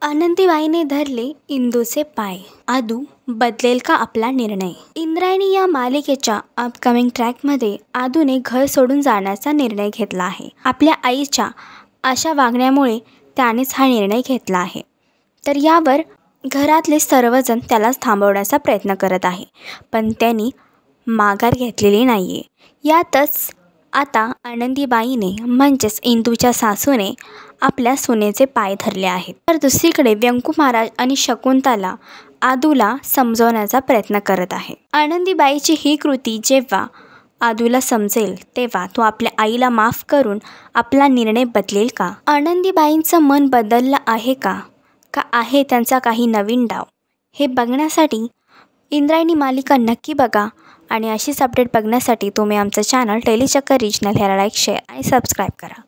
आनंदीबाईने धरले इंदूचे पाय. आदू बदलेल का आपला निर्णय? इंद्रायणी या मालिकेच्या अपकमिंग ट्रॅकमध्ये आदूने घर सोडून जाण्याचा निर्णय घेतला आहे. आपल्या आईच्या अशा वागण्यामुळे त्यानेच हा निर्णय घेतला आहे. तर यावर घरातले सर्वजण त्याला थांबवण्याचा प्रयत्न करत आहे, पण त्यांनी माघार घेतलेली नाही आहे. यातच आता आनंदीबाईने म्हणजेच इंदूच्या सासूने आपल्या सुनेचे पाय धरले आहेत. तर दुसरीकडे व्यंकू महाराज आणि शकुंतला आदूला समजवण्याचा प्रयत्न करत आहे. आनंदीबाईची ही कृती जेव्हा आदूला समजेल तेव्हा तो आपल्या आईला माफ करून आपला निर्णय बदलेल का? आनंदीबाईंचं मन बदललं आहे का आहे त्यांचा काही नवीन डाव? हे बघण्यासाठी इंद्रायणी मालिका नक्की बघा आणि अशीच अपडेट बघण्यासाठी तुम्ही आमचं चॅनल डेली चक्कर रिजनल ह्याला लाईक, शेअर आणि सबस्क्राईब करा.